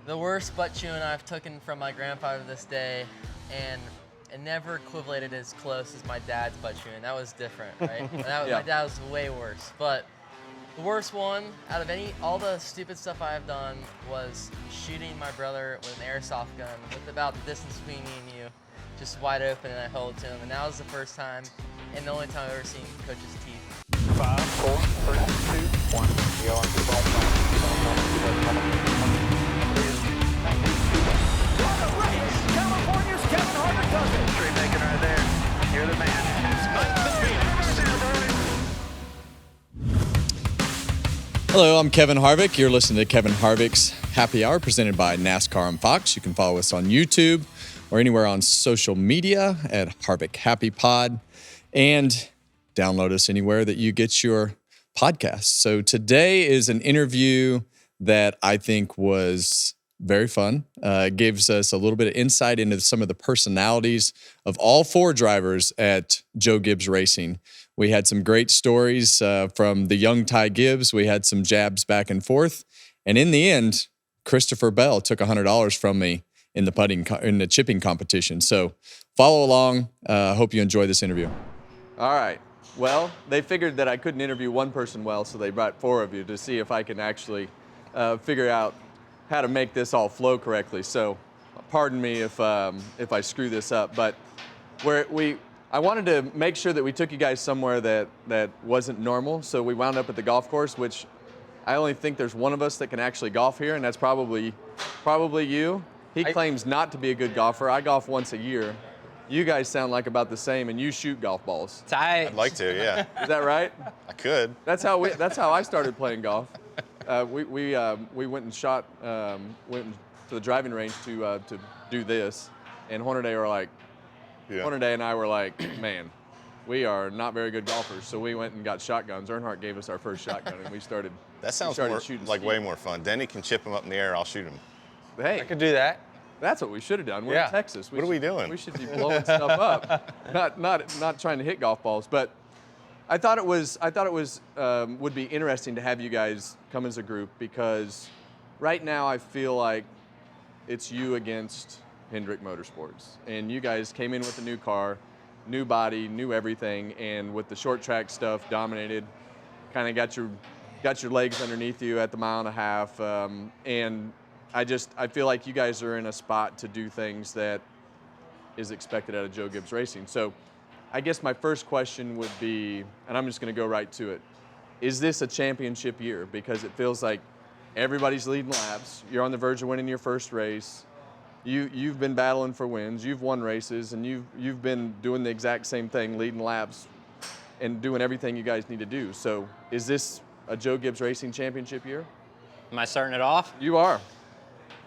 The worst butt chewing I've taken from my grandfather to this day, and it never equivalated as close as my dad's butt chewing. That was different, right? My dad was way worse. But the worst one out of all the stupid stuff I have done was shooting my brother with an airsoft gun with about the distance between me and you, just wide open, and I held it to him. And that was the first time and the only time I've ever seen Coach's teeth. 5, 4, 3, 2, 1. Go on to the ball. California's Kevin Harvick does it. Tree making right there. You're the man. Hello, I'm Kevin Harvick. You're listening to Kevin Harvick's Happy Hour presented by NASCAR on Fox. You can follow us on YouTube or anywhere on social media at Harvick Happy Pod, and download us anywhere that you get your podcasts. So today is an interview that I think was very fun. It gives us a little bit of insight into some of the personalities of all four drivers at Joe Gibbs Racing. We had some great stories from the young Ty Gibbs. We had some jabs back and forth. And in the end, Christopher Bell took $100 from me in the chipping competition. So follow along. Hope you enjoy this interview. All right. Well, they figured that I couldn't interview one person well, so they brought four of you to see if I can actually figure out how to make this all flow correctly. So pardon me if I screw this up, but I wanted to make sure that we took you guys somewhere that wasn't normal. So we wound up at the golf course, which I only think there's one of us that can actually golf here, and that's probably you. He claims not to be a good golfer. I golf once a year. You guys sound like about the same, and you shoot golf balls. I'd like to, yeah. Is that right? I could. That's how I started playing golf. We went and shot, went to the driving range to do this, and Hornaday and I were like, man, we are not very good golfers. So we went and got shotguns. Earnhart gave us our first shotgun, and we started. That sounds way more fun. Denny can chip them up in the air. I'll shoot them. Hey, I could do that. That's what we should have done. We're in Texas. What are we doing? We should be blowing stuff up, not trying to hit golf balls. But I thought it would be interesting to have you guys come as a group, because right now I feel like it's you against Hendrick Motorsports, and you guys came in with a new car, new body, new everything, and with the short track stuff dominated, kind of got your legs underneath you at the 1.5 miles, and I feel like you guys are in a spot to do things that is expected out of Joe Gibbs Racing. So I guess my first question would be, and I'm just going to go right to it, is this a championship year? Because it feels like everybody's leading laps. You're on the verge of winning your first race. You've been battling for wins. You've won races, and you've been doing the exact same thing, leading laps and doing everything you guys need to do. So is this a Joe Gibbs Racing championship year? Am I starting it off? You are.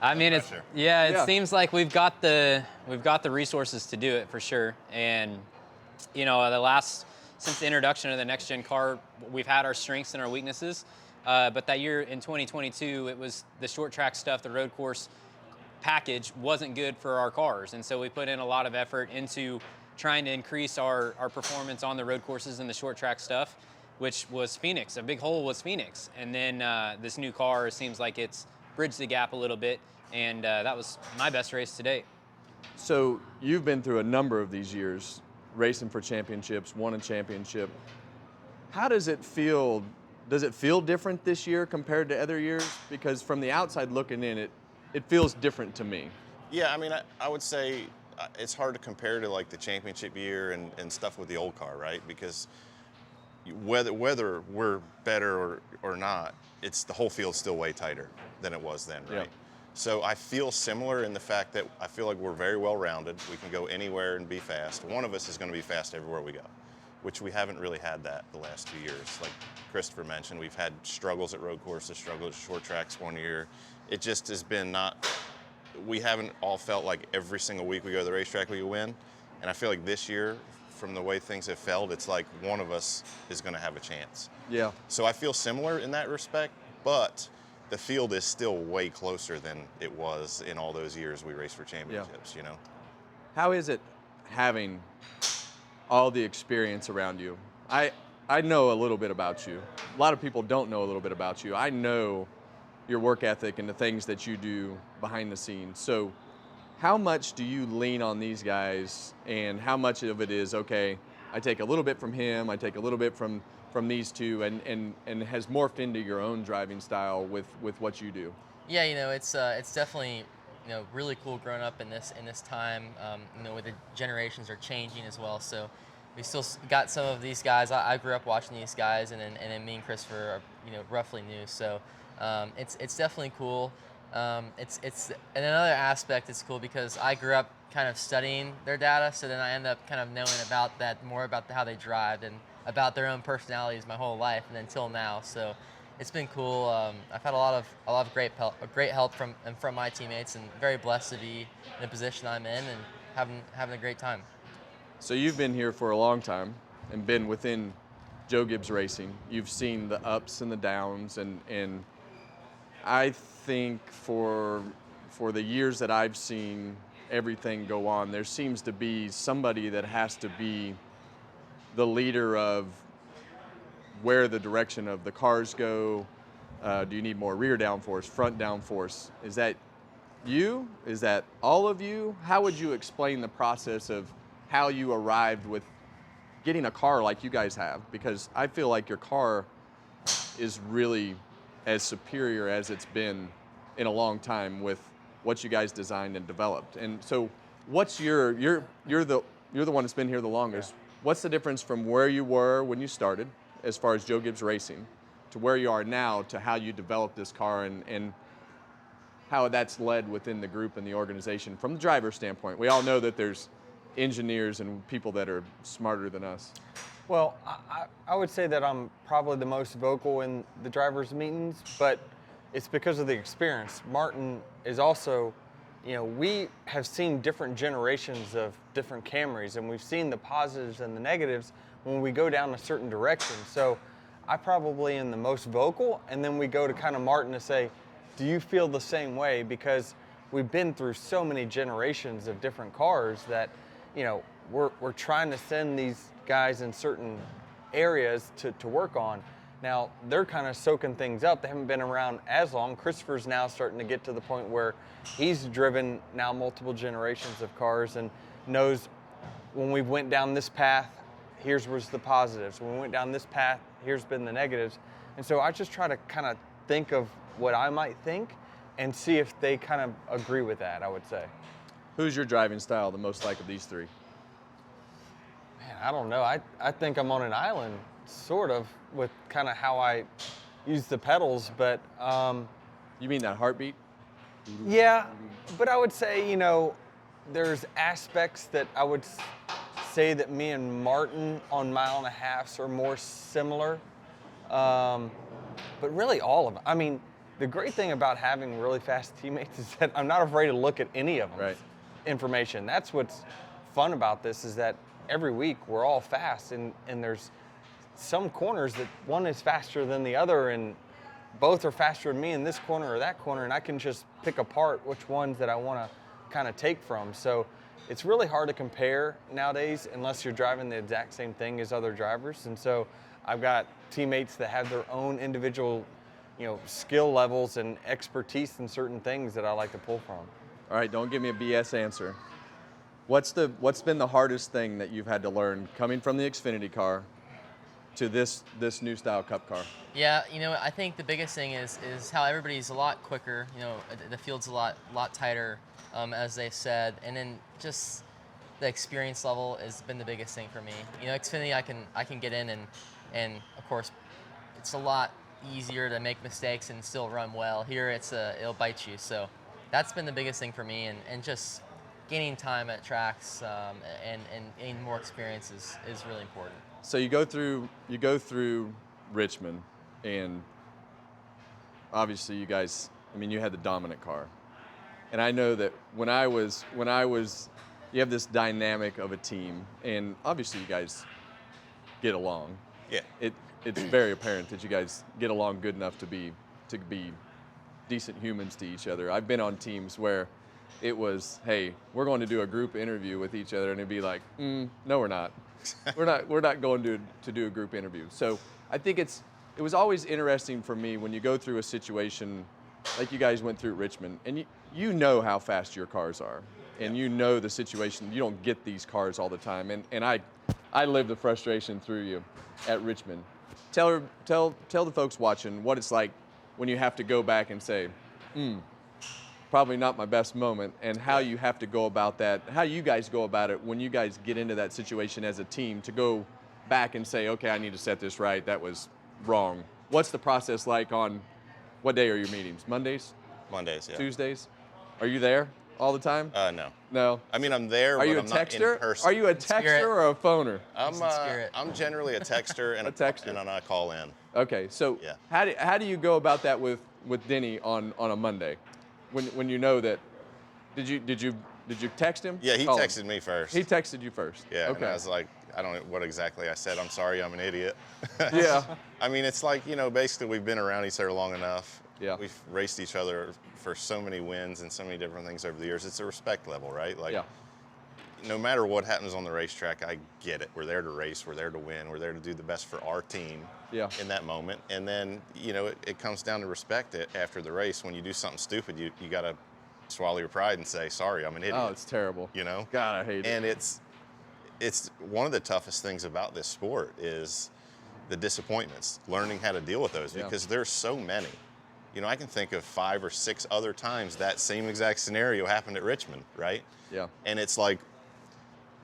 I mean, it seems like we've got the resources to do it for sure. And you know, since the introduction of the next gen car, we've had our strengths and our weaknesses. But that year in 2022, it was the short track stuff, the road course package wasn't good for our cars. And so we put in a lot of effort into trying to increase our performance on the road courses and the short track stuff, which was Phoenix. A big hole was Phoenix. And then this new car seems like it's bridged the gap a little bit. And that was my best race to date. So you've been through a number of these years, racing for championships, won a championship. How does it feel? Does it feel different this year compared to other years? Because from the outside looking in, it feels different to me. Yeah, I mean, I would say it's hard to compare to like the championship year and stuff with the old car, right? Because whether we're better or not, the whole field's still way tighter than it was then, right? Yeah. So I feel similar in the fact that I feel like we're very well-rounded. We can go anywhere and be fast. One of us is going to be fast everywhere we go, which we haven't really had that the last 2 years. Like Christopher mentioned, we've had struggles at road courses, struggles at short tracks one year. It just has been we haven't all felt like every single week we go to the racetrack we win. And I feel like this year, from the way things have felt, it's like one of us is going to have a chance. Yeah. So I feel similar in that respect, but the field is still way closer than it was in all those years we raced for championships, you know? How is it having all the experience around you? I know a little bit about you. A lot of people don't know a little bit about you. I know your work ethic and the things that you do behind the scenes. So how much do you lean on these guys, and how much of it is, okay, I take a little bit from him, I take a little bit from these two, and has morphed into your own driving style with what you do? Yeah, it's definitely, really cool growing up in this time. Where the generations are changing as well. So we still got some of these guys. I grew up watching these guys, and then me and Christopher are, roughly new. So it's definitely cool. It's and another aspect, it's cool because I grew up kind of studying their data, so then I end up kind of knowing about that, more about how they drive and about their own personalities my whole life, and until now. So it's been cool. I've had a lot of great help from my teammates, and very blessed to be in the position I'm in and having a great time. So you've been here for a long time and been within Joe Gibbs Racing. You've seen the ups and the downs, and I think for the years that I've seen everything go on, there seems to be somebody that has to be the leader of where the direction of the cars go. Do you need more rear downforce, front downforce? Is that you? Is that all of you? How would you explain the process of how you arrived with getting a car like you guys have? Because I feel like your car is really as superior as it's been in a long time with what you guys designed and developed. And so what's you're the one that's been here the longest. Yeah. What's the difference from where you were when you started as far as Joe Gibbs Racing to where you are now, to how you developed this car, and how that's led within the group and the organization from the driver's standpoint? We all know that there's engineers and people that are smarter than us. Well, I would say that I'm probably the most vocal in the drivers' meetings, but it's because of the experience. Martin is also, we have seen different generations of different Camrys, and we've seen the positives and the negatives when we go down a certain direction. So I probably am the most vocal, and then we go to kind of Martin to say, do you feel the same way? Because we've been through so many generations of different cars that, we're trying to send these guys in certain areas to work on. Now, they're kind of soaking things up. They haven't been around as long. Christopher's now starting to get to the point where he's driven now multiple generations of cars and knows when we went down this path, here's what's the positives. When we went down this path, here's been the negatives. And so I just try to kind of think of what I might think and see if they kind of agree with that, I would say. Who's your driving style the most like of these three? Man, I don't know. I think I'm on an island, sort of, with kind of how I use the pedals, but... You mean that heartbeat? Yeah, but I would say, there's aspects that I would say that me and Martin on 1.5 miles are more similar, but really all of them. I mean, the great thing about having really fast teammates is that I'm not afraid to look at any of them. Right. Information. That's what's fun about this, is that every week we're all fast, and there's some corners that one is faster than the other, and both are faster than me in this corner or that corner, and I can just pick apart which ones that I want to kind of take from. So it's really hard to compare nowadays unless you're driving the exact same thing as other drivers. And so I've got teammates that have their own individual, skill levels and expertise in certain things that I like to pull from. All right, don't give me a BS answer. What's been the hardest thing that you've had to learn coming from the Xfinity car to this new style Cup car? Yeah, I think the biggest thing is how everybody's a lot quicker. The field's a lot tighter, as they said, and then just the experience level has been the biggest thing for me. Xfinity, I can get in and of course, it's a lot easier to make mistakes and still run well. Here, it'll bite you. So that's been the biggest thing for me, and just gaining time at tracks and gaining more experience is really important. So you go through Richmond, and obviously you guys, you had the dominant car. And I know that when I was, you have this dynamic of a team, and obviously you guys get along. Yeah. It's very apparent that you guys get along good enough to be decent humans to each other. I've been on teams where it was, hey, we're going to do a group interview with each other, and it'd be like, no, we're not. We're not going to do a group interview. So I think it was always interesting for me when you go through a situation like you guys went through at Richmond, and you know how fast your cars are, and you know the situation. You don't get these cars all the time, and I lived the frustration through you at Richmond. Tell the folks watching what it's like when you have to go back and say, probably not my best moment, and how you have to go about that, how you guys go about it when you guys get into that situation as a team to go back and say, okay, I need to set this right, that was wrong. What's the process like on, what day are your meetings? Mondays? Mondays, yeah. Tuesdays? Are you there all the time? No. No. I mean, I'm there, Are you but a I'm not in texter? person. Are you a texter or a phoner? I'm generally a texter and A texter. and I call in. Okay, so Yeah. how do you go about that with Denny on a Monday, when you know that? Did you text him? Yeah, he Call him. texted me first. He texted you first. Yeah. Okay. And I was like, I don't know what exactly I said. I'm sorry, I'm an idiot. Yeah. I mean, it's like, basically we've been around each other long enough. Yeah. We've raced each other for so many wins and so many different things over the years. It's a respect level, right? Like, Yeah. no matter what happens on the racetrack, I get it. We're there to race. We're there to win. We're there to do the best for our team in that moment. And then, it comes down to respect it after the race. When you do something stupid, you got to swallow your pride and say, sorry, I'm an idiot. Oh, it's terrible. God, I hate it. And it's one of the toughest things about this sport is the disappointments, learning how to deal with those, because there's so many. I can think of 5 or 6 other times that same exact scenario happened at Richmond, right? Yeah. And it's like,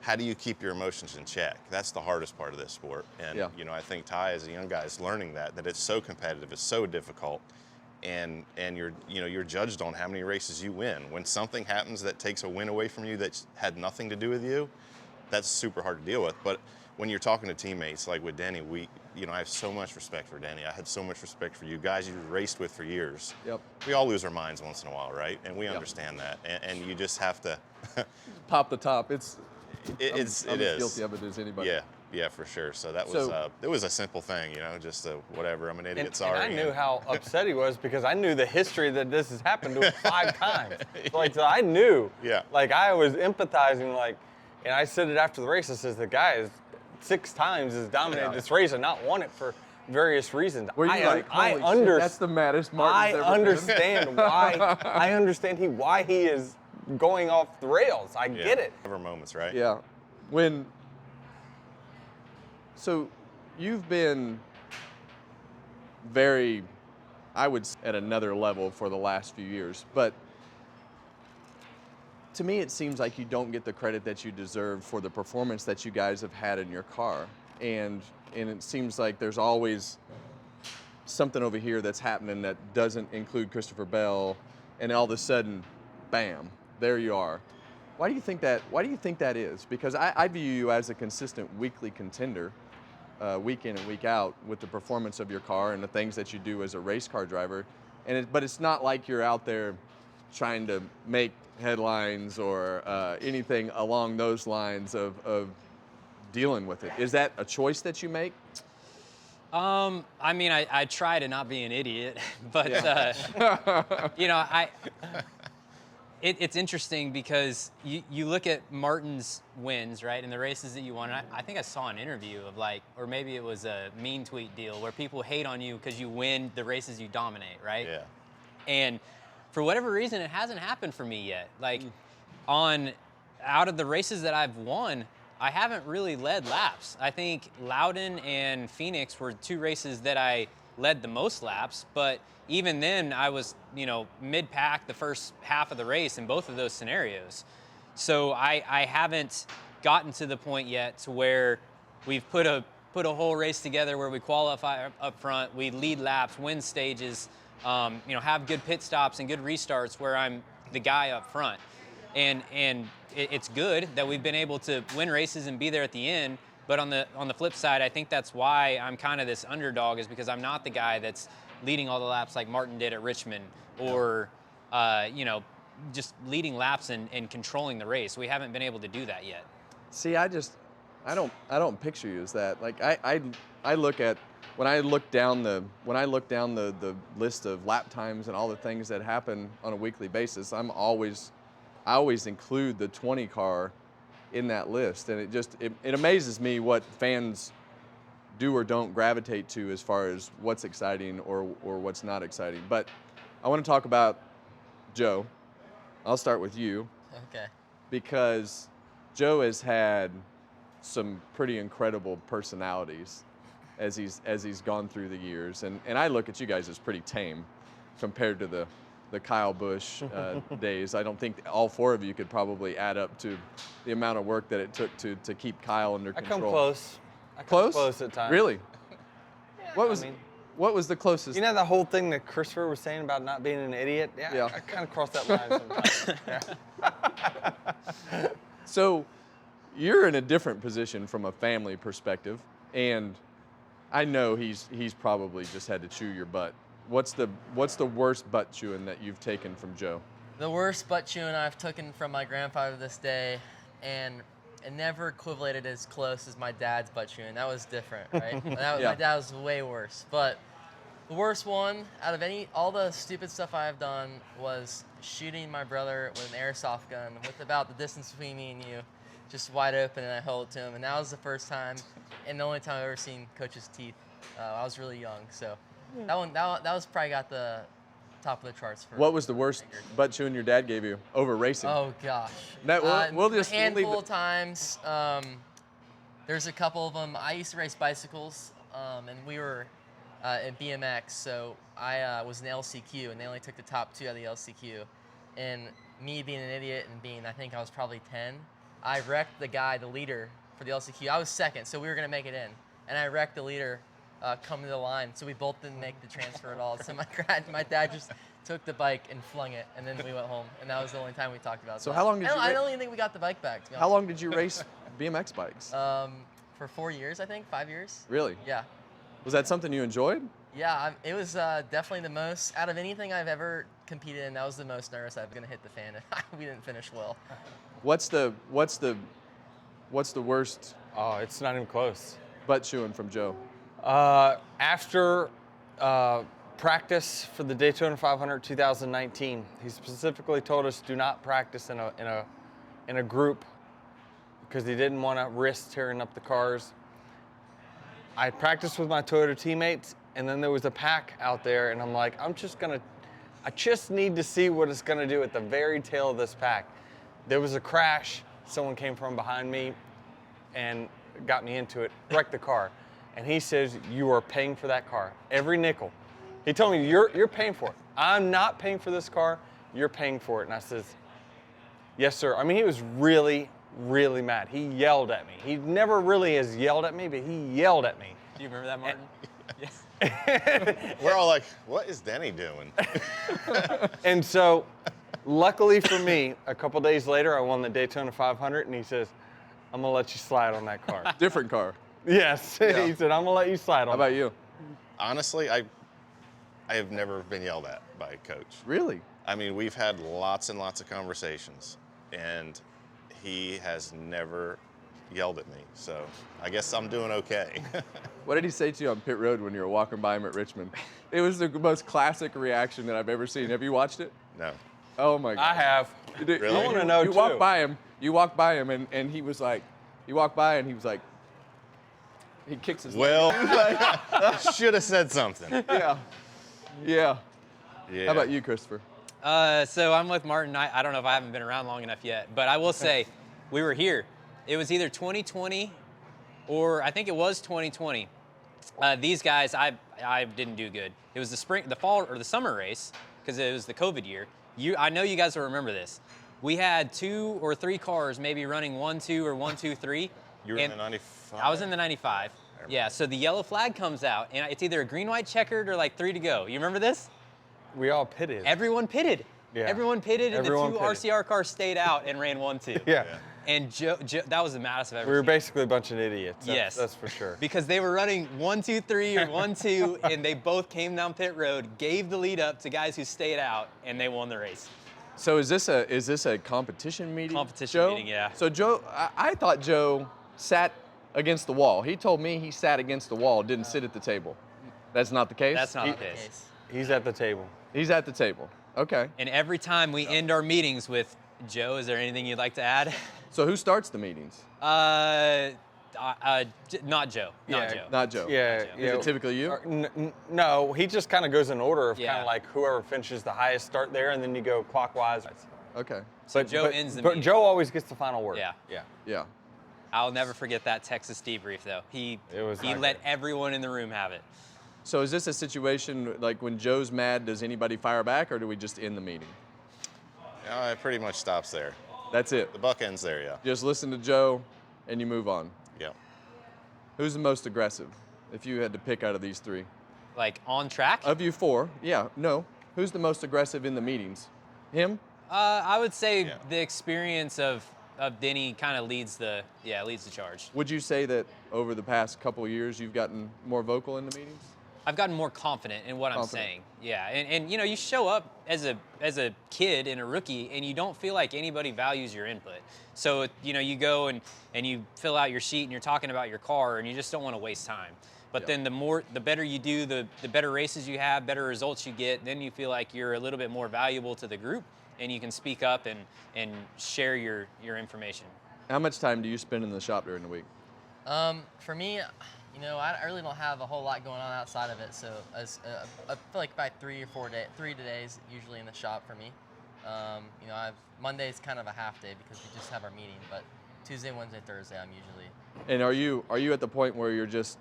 how do you keep your emotions in check? That's the hardest part of this sport. And, I think Ty, as a young guy, is learning that it's so competitive, it's so difficult. And you're judged on how many races you win. When something happens that takes a win away from you that had nothing to do with you, that's super hard to deal with. But when you're talking to teammates, like with Denny, I have so much respect for Denny. I had so much respect for you guys you've raced with for years. Yep. We all lose our minds once in a while, right? And we understand that. And you just have to Pop the top. I'm as guilty of it as anybody. Yeah, for sure. So that was it was a simple thing, just whatever. I'm an idiot. Sorry. And I knew how upset he was because I knew the history that this has happened to him 5 times. So I knew. Yeah. Like I was empathizing, and I said it after the race. I says the guy is 6 times has dominated this race and not won it for various reasons. Were you that's the maddest Martin's ever understand why. I understand why he is going off the rails. I get it. Ever moments, right? Yeah. So you've been very, I would say, at another level for the last few years, but to me it seems like you don't get the credit that you deserve for the performance that you guys have had in your car. And it seems like there's always something over here that's happening that doesn't include Christopher Bell, and all of a sudden, bam, there you are. Why do you think that is? Because I view you as a consistent weekly contender, week in and week out, with the performance of your car and the things that you do as a race car driver. But it's not like you're out there trying to make headlines or anything along those lines of dealing with it. Is that a choice that you make? I mean, I try to not be an idiot, but it's interesting because you look at Martin's wins, right, and the races that you won. And I think I saw an interview of or maybe it was a mean tweet deal where people hate on you because you win the races you dominate, right? Yeah. And for whatever reason, it hasn't happened for me yet. Out of the races that I've won, I haven't really led laps. I think Loudon and Phoenix were 2 races that I led the most laps, but even then I was, mid-pack the first half of the race in both of those scenarios. So I haven't gotten to the point yet to where we've put a whole race together where we qualify up front, we lead laps, win stages, have good pit stops and good restarts where I'm the guy up front. And it's good that we've been able to win races and be there at the end. But on the flip side, I think that's why I'm kind of this underdog, is because I'm not the guy that's leading all the laps like Martin did at Richmond, or just leading laps and controlling the race. We haven't been able to do that yet. See, I don't picture you as that. Like I look at when I look down the list of lap times and all the things that happen on a weekly basis, I always include the 20 car in that list, and it amazes me what fans do or don't gravitate to as far as what's exciting or what's not exciting. But I want to talk about Joe. I'll start with you. Okay. Because Joe has had some pretty incredible personalities as he's gone through the years, and I look at you guys as pretty tame compared to the Kyle Busch days. I don't think all four of you could probably add up to the amount of work that it took to keep Kyle under control. I come close. Close at times. Really? What was the closest? You know the whole thing that Christopher was saying about not being an idiot? Yeah. I kind of cross that line sometimes. Yeah. So you're in a different position from a family perspective, and I know he's probably just had to chew your butt. What's the worst butt chewing that you've taken from Joe? The worst butt chewing I've taken from my grandfather this day, and it never equivalated as close as my dad's butt chewing. That was different, right? My dad was way worse. But the worst one out of all the stupid stuff I have done was shooting my brother with an airsoft gun with about the distance between me and you, just wide open, and I held it to him. And that was the first time and the only time I've ever seen Coach's teeth. I was really young, so that was probably got the top of the charts for. What was the worst butt chewing your dad gave you over racing? Oh gosh, we'll just a handful of times. There's a couple of them. I used to race bicycles, and we were at BMX, so I was in the LCQ, and they only took the top two out of the LCQ. And me being an idiot and I think I was probably 10, I wrecked the leader for the LCQ. I was second, so we were gonna make it in, and I wrecked the leader. Come to the line, so we both didn't make the transfer at all. So my dad just took the bike and flung it, and then we went home, and that was the only time we talked about it. So how long did you? I don't even think we got the bike back. To be honest. How long did you race BMX bikes? For 4 years, I think, 5 years. Really? Yeah. Was that something you enjoyed? Yeah, it was definitely the most out of anything I've ever competed in. That was the most nervous I was gonna hit the fan, and we didn't finish well. What's the worst? Oh, it's not even close. Butt chewing from Joe. After practice for the Daytona 500 2019, he specifically told us do not practice in a group because he didn't want to risk tearing up the cars. I practiced with my Toyota teammates, and then there was a pack out there, and I'm like, I just need to see what it's gonna do at the very tail of this pack. There was a crash. Someone came from behind me and got me into it, wrecked the car. And he says, you are paying for that car, every nickel. He told me, you're paying for it. I'm not paying for this car, you're paying for it. And I says, yes, sir. I mean, he was really, really mad. He yelled at me. He never really has yelled at me, but he yelled at me. Do you remember that, Martin? Yes. We're all like, what is Denny doing? And so, luckily for me, a couple days later, I won the Daytona 500, and he says, I'm gonna let you slide on that car. Different car. Yes, Yeah. He said, I'm gonna let you slide on. How about you? Honestly, I have never been yelled at by a coach. Really? I mean, we've had lots and lots of conversations, and he has never yelled at me. So I guess I'm doing okay. What did he say to you on pit road when you were walking by him at Richmond? It was the most classic reaction that I've ever seen. Have you watched it? No. Oh my God. I have. Really? I want to know You too. walked by him, and he was like, you walked by and he was like, he kicks his leg. Well, should have said something. Yeah. Yeah. How about you, Christopher? So I'm with Martin. I don't know if I haven't been around long enough yet, but I will say we were here. It was either 2020 or I think it was 2020. These guys, I didn't do good. It was the fall or the summer race because it was the COVID year. I know you guys will remember this. We had 2 or 3 cars maybe running 1-2 or 1-2-3. You were in the 95? I was in the 95. Yeah, so the yellow flag comes out, and it's either a green, white, checkered, or like 3 to go. You remember this? We all pitted. Everyone pitted. Yeah. Everyone pitted, and Everyone the 2 pitted. RCR cars stayed out and ran 1-2. Yeah. And Joe, that was the maddest I've ever We were seen. basically a bunch of idiots. Yes. That's for sure. Because they were running 1-2-3 or 1-2, and they both came down pit road, gave the lead up to guys who stayed out, and they won the race. So is this a competition meeting? Competition Joe? meeting, yeah. So Joe, I thought Joe sat against the wall. He told me he sat against the wall, didn't sit at the table. That's not the case? That's not the case. He's at the table. He's at the table. Okay. And every time we end our meetings with, Joe, is there anything you'd like to add? So who starts the meetings? Not Joe. Not Yeah. Joe. Not Joe. Yeah, Is it typically you? No, he just kind of goes in order of kind Yeah. of like whoever finishes the highest start there, and then you go clockwise. Okay. So Joe ends the But meeting. Joe always gets the final word. Yeah. Yeah. Yeah. I'll never forget that Texas debrief though. He was not let good. everyone in the room have it. So is this a situation like when Joe's mad, does anybody fire back, or do we just end the meeting? It pretty much stops there. That's it. The buck ends there, yeah. Just listen to Joe, and you move on. Yeah. Who's the most aggressive, if you had to pick out of these three? Like on track. Of you four, yeah, no. Who's the most aggressive in the meetings? Him? I would say Yeah. the experience of Denny kind of leads the charge. Would you say that over the past couple of years you've gotten more vocal in the meetings? I've gotten more confident in what I'm Confident. saying. Yeah, and you know, you show up as a kid and a rookie, and you don't feel like anybody values your input. So you know, you go and you fill out your sheet, and you're talking about your car, and you just don't want to waste time. But Yeah. then the better you do, the better races you have, better results you get. Then you feel like you're a little bit more valuable to the group, and you can speak up and share your information. How much time do you spend in the shop during the week? For me, you know, I really don't have a whole lot going on outside of it. So I feel like by 3 days usually in the shop for me. You know, Monday's kind of a half day because we just have our meeting, but Tuesday, Wednesday, Thursday, I'm usually. And are you at the point where you're just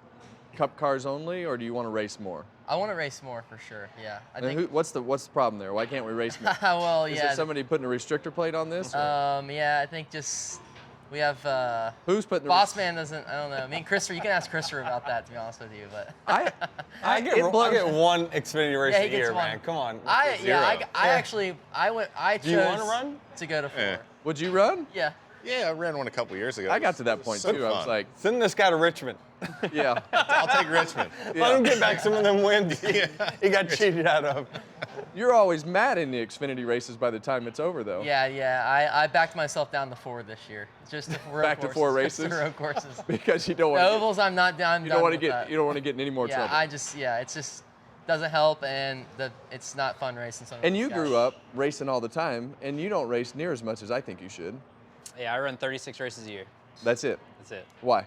cup cars only, or do you want to race more? I want to race more for sure. Yeah, I And think. what's the problem there? Why can't we race more? Well, Is yeah. there somebody putting a restrictor plate on this? or- Yeah, I think just we have. Who's putting the Boss man doesn't. I don't know. I mean, Christopher, you can ask Christopher about that. To be honest with you, but. I get one Xfinity race Yeah, a he gets year, one. man. Come on. I Zero. chose Do you wanna run? to go to 4. Yeah. Would you run? Yeah. Yeah, I ran one a couple years ago. I got to that It point so too. I was fun. like, Send this guy to Richmond. yeah. I'll take Richmond. Let him get back some of them wins he got cheated out of. You're always mad in the Xfinity races by the time it's over, though. Yeah. I backed myself down to 4 this year. Just to road Back to 4 courses. races? Just to road courses. Because you don't The want ovals, I'm not down. you don't want to get in any more Yeah, trouble. it's just doesn't help, and it's not fun racing. Some of And these you guys. grew up racing all the time, and you don't race near as much as I think you should. Yeah, I run 36 races a year. That's it. That's it. Why?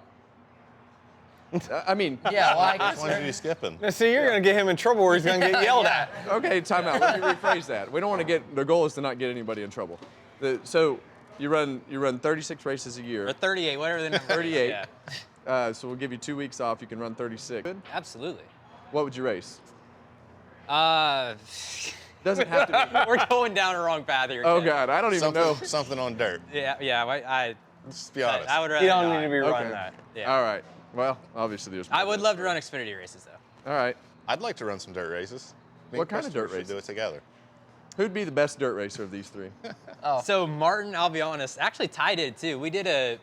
I mean, Yeah, well, I Which guess. ones are you skipping? Now, see, you're going to get him in trouble where he's going to get yelled at. okay, time out. Let me rephrase that. We don't want to get, the goal is to not get anybody in trouble. So you run 36 races a year. Or 38, whatever the number. is. 38. Yeah, So we'll give you 2 weeks off. You can run 36. Good. absolutely. What would you race? Doesn't have to be. We're going down a wrong path here. Oh Ken. God, I don't even know. Something on dirt. Yeah. I Just be honest. would rather You don't not. need to be running Okay. that. Yeah. All right. Well, obviously there's. I would love to run Xfinity races though. All right. I'd like to run some dirt races. Me What and kind of dirt Christopher should do it races? together. Who'd be the best dirt racer of these three? Oh. So Martin, I'll be honest, actually Ty did too. We did a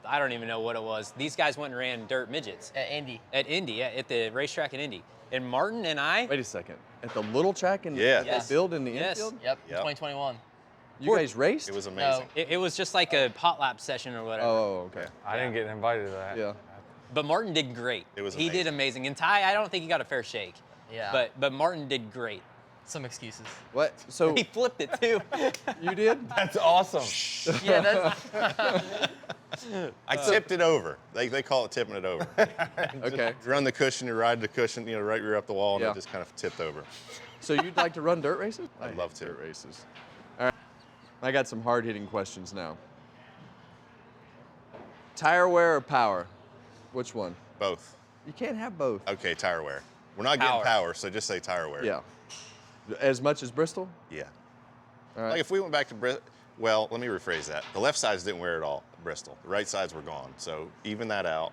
I don't even know what it was. These guys went and ran dirt midgets At Indy. at Indy, at the racetrack in Indy. And Martin and I, Wait a second. At the little track in Yeah. the Yes. build in the Yes. infield? Yep. Yep. 2021. You guys raced? It was amazing. it was just like a hot lap session or whatever. Oh, okay. I didn't get invited to that. Yeah. But Martin did great. It was He did amazing. And Ty, I don't think he got a fair shake. Yeah. But Martin did great. Some excuses. What? So He flipped it too. you did? That's awesome. Yeah, that's. I tipped it over. They call it tipping it over. Okay. You run the cushion, you ride the cushion, right rear up the wall, and Yeah. it just kind of tipped over. So you'd like to run dirt races? I'd I love hate to. Dirt races. All right. I got some hard-hitting questions now. Tire wear or power? Which one? Both. You can't have both. Okay, tire wear. We're not Power. getting power, so just say tire wear. Yeah. As much as Bristol? Yeah. All right. Like if we went back to Bristol, well, let me rephrase that. The left sides didn't wear it all at Bristol. The right sides were gone. So even that out,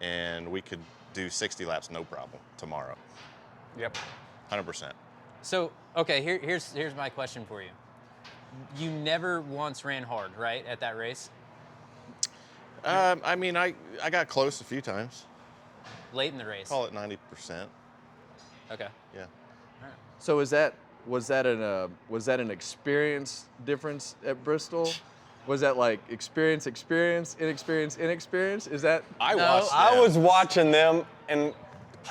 and we could do 60 laps no problem tomorrow. Yep. 100%. So, okay, here's my question for you. You never once ran hard, right, at that race? I mean, I got close a few times. Late in the race. Call it 90%. Okay. Yeah. So was that an experience difference at Bristol? Was that like experience, inexperience? Is that? I No, watched. I them. was watching them, and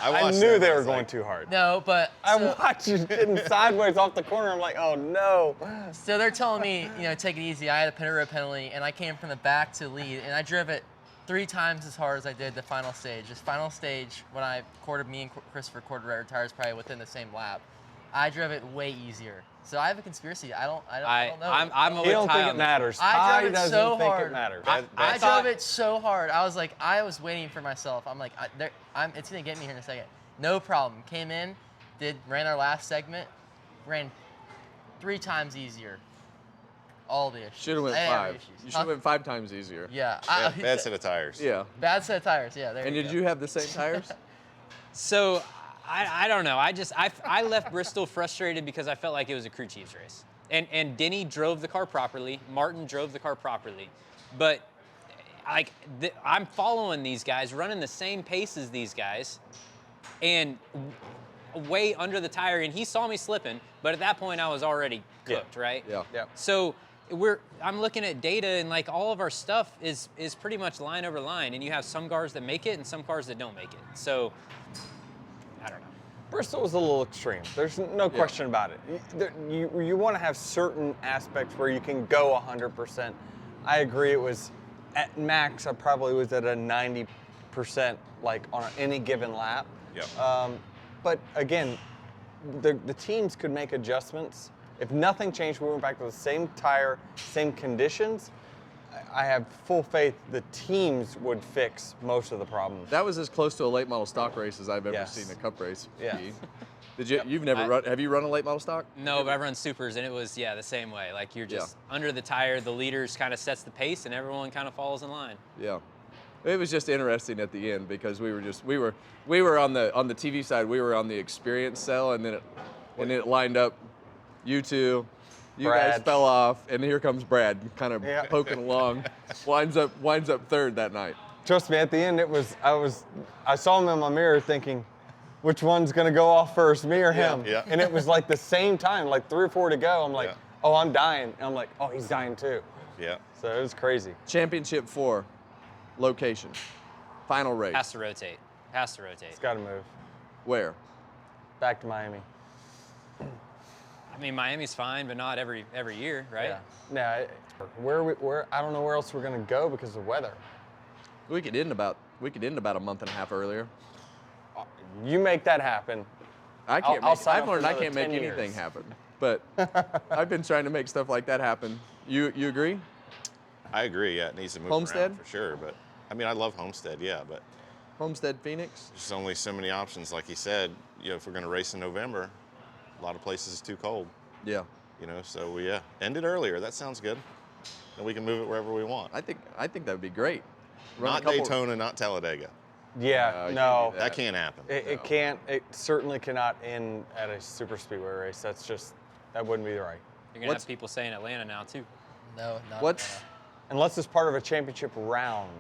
I watched knew them, they I were was going like, too hard. No, but. I so- watched you getting sideways off the corner. I'm like, oh no. So they're telling me, take it easy. I had a pit road penalty, and I came from the back to lead, and I drove it 3 times as hard as I did the final stage. This final stage, when me and Christopher quartered our tires probably within the same lap, I drove it way easier. So I have a conspiracy. I don't know. I'm He don't think it matters. I drove it doesn't so think hard. it matters. I drove it so hard. I was waiting for myself. I'm like, it's gonna get me here in a second. No problem. Came in, ran our last segment, ran 3 times easier. All the issues. Should have went 5. You should have went 5 times easier. Yeah. Bad set of tires. Yeah. Bad set of tires. Yeah. There. And you did go. you have the same tires? So I don't know. I left Bristol frustrated because I felt like it was a crew chief's race. And Denny drove the car properly. Martin drove the car properly. But I'm following these guys, running the same pace as these guys, and way under the tire. And he saw me slipping, but at that point I was already cooked, right? Yeah. So I'm looking at data, and like all of our stuff is pretty much line over line, and you have some cars that make it and some cars that don't make it. So I don't know. Bristol was a little extreme. There's no question about it. You want to have certain aspects where you can go 100%. I agree. It was at max. I probably was at a 90%, like on any given lap. Yep. But again, the teams could make adjustments. If nothing changed, we went back to the same tire, same conditions, I have full faith the teams would fix most of the problems. That was as close to a late model stock race as I've ever seen a Cup race. Yeah. Did you? You've never run? Have you run a late model stock? No, but I've run supers, and it was the same way. Like you're just under the tire, the leaders kind of sets the pace, and everyone kind of follows in line. Yeah. It was just interesting at the end because we were on the TV side, we were on the experience cell, and then it lined up. You two, you guys fell off, and here comes Brad, kind of poking along, winds up third that night. Trust me, at the end I saw him in my mirror thinking, which one's gonna go off first, me or him? Yeah. And it was like the same time, like 3 or 4 to go. I'm like, oh, I'm dying. And I'm like, oh, he's dying too. Yeah. So it was crazy. Championship 4, location, final race. Has to rotate. It's got to move. Where? Back to Miami. I mean, Miami's fine, but not every year, right? Yeah. Where I don't know where else we're gonna go because of the weather. We could end about a month and a half earlier. You make that happen. I've learned I can't make 10 anything years. happen, but I've been trying to make stuff like that happen. You agree? I agree. Yeah, it needs to move Homestead? around for sure. But I mean, I love Homestead. Yeah, but Homestead, Phoenix. there's only so many options. Like he said, if we're going to race in November, a lot of places is too cold. Yeah. So end it earlier. That sounds good. And we can move it wherever we want. I think that would be great. Not Daytona, not Talladega. Yeah, you no. can't do That can't happen. It can't. It certainly cannot end at a super speedway race. That wouldn't be right. You're gonna have people saying Atlanta now too. No, not What's Unless it's part of a championship round.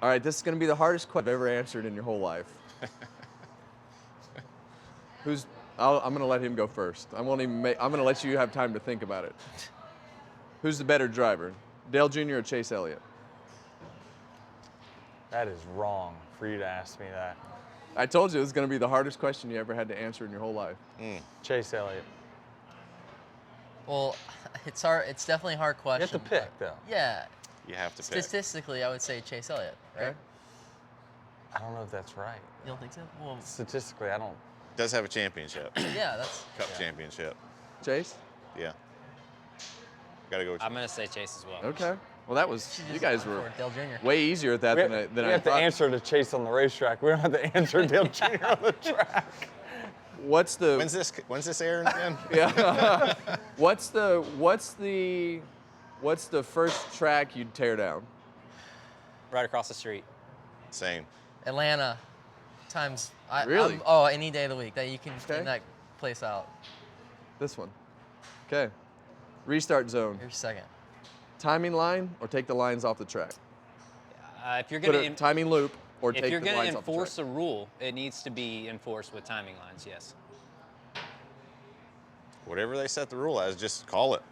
all right? This is going to be the hardest question I've ever answered in your whole life. I'm going to let him go first. I'm going to let you have time to think about it. Who's the better driver, Dale Jr. or Chase Elliott? That is wrong for you to ask me that. I told you it was going to be the hardest question you ever had to answer in your whole life. Chase Elliott. Well, it's hard. It's definitely a hard You question. have to pick though. Yeah. You have to pick. Statistically, I would say Chase Elliott, right? Okay. I don't know if that's right. You don't think so? Well, Statistically, I don't. Does have a championship, yeah, that's. Cup championship. Chase? Yeah. Got to go with I'm gonna say Chase as well. Okay. Well, that was you guys were Dale Jr. way easier at that than We I have to thought. answer to Chase on the racetrack. We don't have to answer Dale Jr. on the track. What's the When's this airing again? yeah? What's the first track you'd tear down? Right across the street. Same. Atlanta times. Really? Any day of the week that you can clean that place out. This one. Okay. Restart zone. Here's second. Timing line or take the lines off the track. If you're Put gonna a timing loop or take if you're the gonna lines off the enforce track. a rule, it needs to be enforced with timing lines. Yes. Whatever they set the rule as, just call it.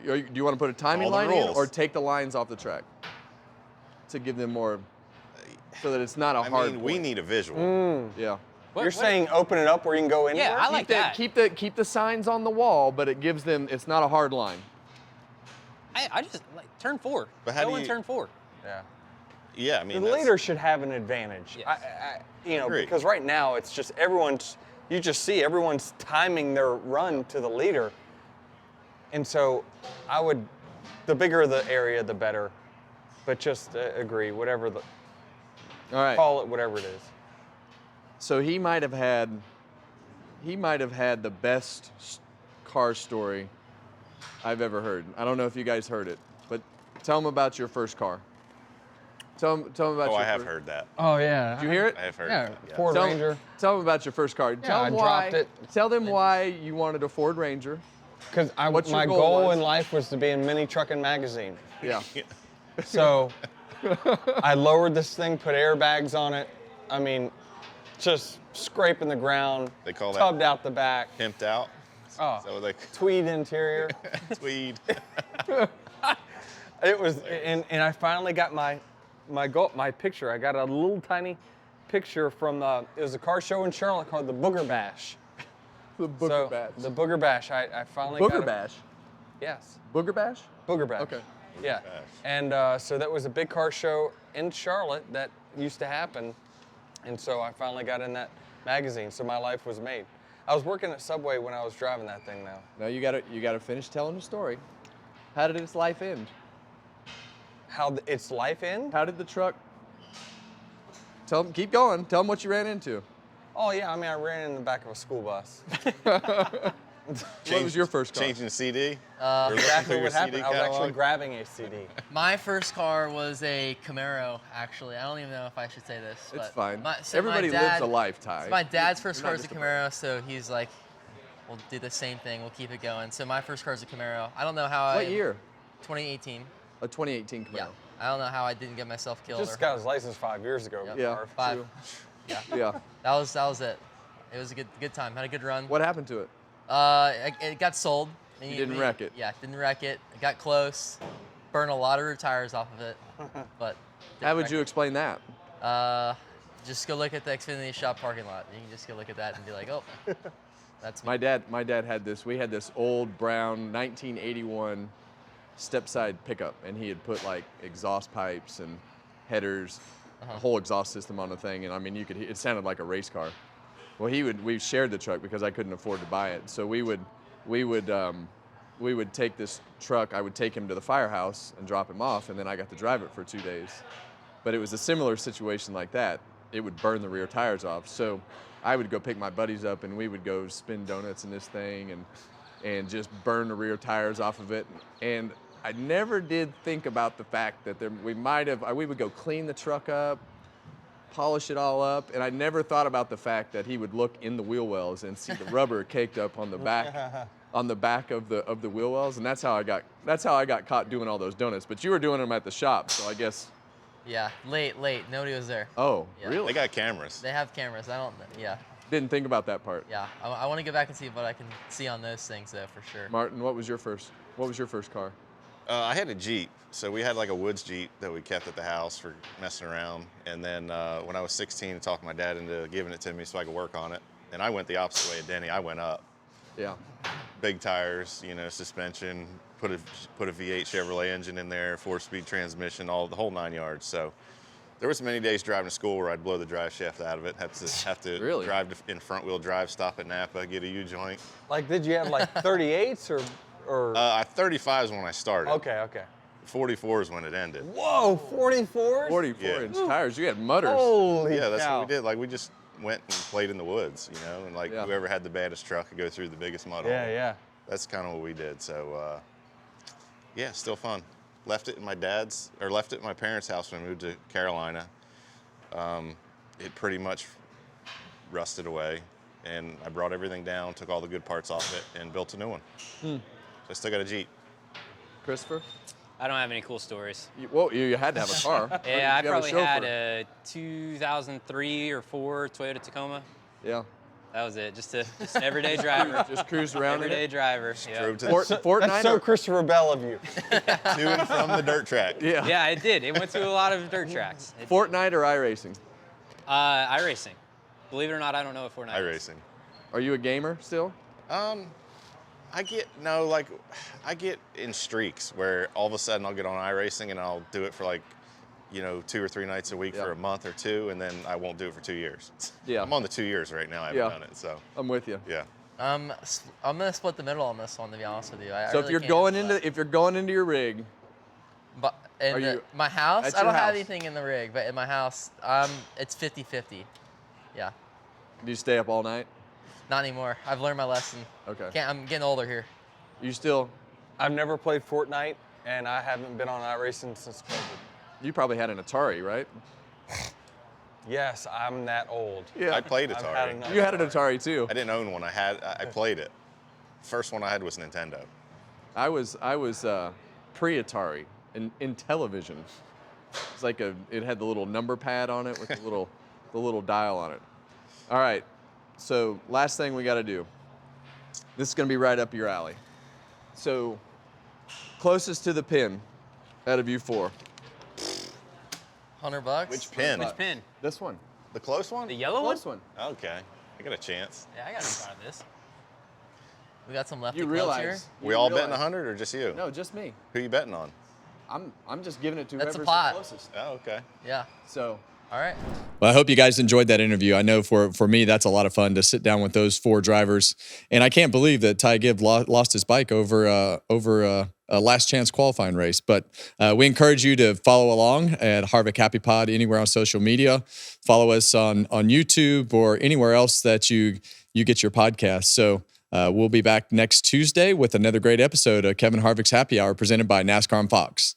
Do you want to put a timing All the line in rules. or take the lines off the track to give them more, so that it's not a I hard mean, we point? need a visual. Yeah. You're saying open it up where you can go anywhere? Yeah, I like that. Keep the signs on the wall, but it gives them. It's not a hard line. I just like turn 4. But how Go do in you- turn 4. Yeah. Yeah, I mean, the leader should have an advantage. Yes. Because right now it's just you just see everyone's timing their run to the leader. And so the bigger the area, the better. But just agree, All right. call it whatever it is. So he might have had the best car story I've ever heard. I don't know if you guys heard it, but tell him about your first car. Tell him about I have heard that. Oh, yeah. Did you hear it? I have heard Yeah, that. Yeah. Ford Ranger. Tell them about your first car. Yeah, I dropped it. Tell them why you wanted a Ford Ranger. Because What's your my goal goal was? in life was to be in Mini Trucking Magazine. Yeah. So I lowered this thing, put airbags on it. I mean, just scraping the ground. They call that- tubbed out the back. Pimped out. Oh, Is that what they tweed interior. tweed? It was, and I finally got my picture. I got a little tiny picture from it was a car show in Charlotte called the Booger Bash. The Booger Bash. The Booger Bash. I finally got Booger it. Bash. Yes. Booger Bash? Booger Bash. Okay. Yeah. Bash. And so that was a big car show in Charlotte that used to happen. And so I finally got in that magazine. So my life was made. I was working at Subway when I was driving that thing now. Now you gotta finish telling the story. How did its life end? How its life end? How did the truck? Tell them. Keep going. Tell them what you ran into. Oh yeah, I mean I ran in the back of a school bus. What was your first car? Changing the CD? Exactly your what happened. CD I was actually catalog? grabbing a CD. My first car was a Camaro, actually. I don't even know if I should say this. It's but fine. my Everybody lives a lifetime. So my dad's first You're car not was a just a Camaro, so he's like, we'll do the same thing. We'll keep it going. So my first car was a Camaro. I don't know how What year? 2018. A 2018 Camaro. Yeah. I don't know how I didn't get myself killed. Just got his license 5 years ago. Yep. Yeah. Marv. 5. True. Yeah. Yeah. That was it. It was a good time. Had a good run. What happened to it? It got sold. And You didn't wreck it? Yeah, didn't wreck it. It got close. Burned a lot of rear tires off of it, but. How would didn't you wreck explain that? it. Just go look at the Xfinity shop parking lot. You can just go look at that and be like, oh, that's me. My dad had this. We had this old brown 1981 step-side pickup, and he had put like exhaust pipes and headers, a whole exhaust system on the thing, and I mean it sounded like a race car. Well, we shared the truck because I couldn't afford to buy it, so we would take this truck. I would take him to the firehouse and drop him off, and then I got to drive it for 2 days. But it was a similar situation like that. It would burn the rear tires off. So I would go pick my buddies up, and we would go spin donuts in this thing and just burn the rear tires off of it. And I never did think about the fact that we would go clean the truck up, polish it all up, and I never thought about the fact that he would look in the wheel wells and see the rubber caked up on the back of the wheel wells, and that's how I got caught doing all those donuts. But you were doing them at the shop, so I guess. Yeah, late. Nobody was there. Oh, Yeah. really? They got cameras. They have cameras. I don't. Yeah. Didn't think about that part. Yeah. I want to go back and see what I can see on those things though, for sure. Martin, what was your first car? I had a Jeep. So we had like a woods Jeep that we kept at the house for messing around. And then when I was 16, I talked my dad into giving it to me so I could work on it. And I went the opposite way of Denny. I went up. Yeah. Big tires, suspension, put a V8 Chevrolet engine in there, 4-speed transmission, the whole 9 yards. So there was many days driving to school where I'd blow the drive shaft out of it, have to Really? drive in front wheel drive, stop at Napa, get a U-joint. Like, did you have like 38s or? 35 is when I started. Okay. 44 is when it ended. Whoa, 44s? 44-inch tires. You had mutters. Holy Yeah, that's cow. what we did. Like we just went and played in the woods, and like Yeah. whoever had the baddest truck could go through the biggest mud hole. Yeah. That's kind of what we did. So, yeah, still fun. Left it at my parents' house when I moved to Carolina. It pretty much rusted away, and I brought everything down, took all the good parts off it, and built a new one. So I still got a Jeep. Christopher? I don't have any cool stories. You had to have a car. Yeah, I You have a probably had chauffeur. a 2003 or 4 Toyota Tacoma. Yeah. That was it. Just an everyday driver. Just cruised around in Everyday it. driver. Drove to Fortnite. That's so Christopher Bell of you. to and from the dirt track. Yeah. Yeah, it did. It went to a lot of dirt tracks. Fortnite or iRacing? iRacing. Believe it or not, I don't know what Fortnite is. iRacing. Are you a gamer still? I get in streaks where all of a sudden I'll get on iRacing and I'll do it for like you know, 2 or 3 nights a week for a month or two, and then I won't do it for 2 years. Yeah. I'm on the 2 years right now. I haven't done it, so. I'm with you. Yeah. I'm gonna split the middle on this one, to be honest with you. So if you're going into your rig, but my house, I don't have anything in the rig, but in my house, it's 50-50. Yeah. do you stay up all night? Not anymore. I've learned my lesson. Okay. I'm getting older here. You still? I've never played Fortnite, and I haven't been on iRacing since COVID. You probably had an Atari, right? Yes, I'm that old. Yeah. I played Atari. You had an Atari too. I didn't own one. I played it. First one I had was Nintendo. I was pre-Atari in television. It's like it had the little number pad on it with the little dial on it. All right. So last thing we got to do. This is going to be right up your alley. So closest to the pin out of you four. $100. Which pin? Which pin? This one. The close one? The yellow one? Close one. Okay. I got a chance. Yeah, I got to be part of this. We got some lefty You clubs realize here. We all betting 100 or just you? No, just me. Who you betting on? I'm just giving it to That's a whoever's pot. the closest. Oh, okay. Yeah. So. All right. Well, I hope you guys enjoyed that interview. I know for me, that's a lot of fun to sit down with those four drivers. And I can't believe that Ty Gibbs lost his bike over a last chance qualifying race. But we encourage you to follow along at Harvick Happy Pod anywhere on social media. Follow us on YouTube or anywhere else that you get your podcast. So we'll be back next Tuesday with another great episode of Kevin Harvick's Happy Hour presented by NASCAR on Fox.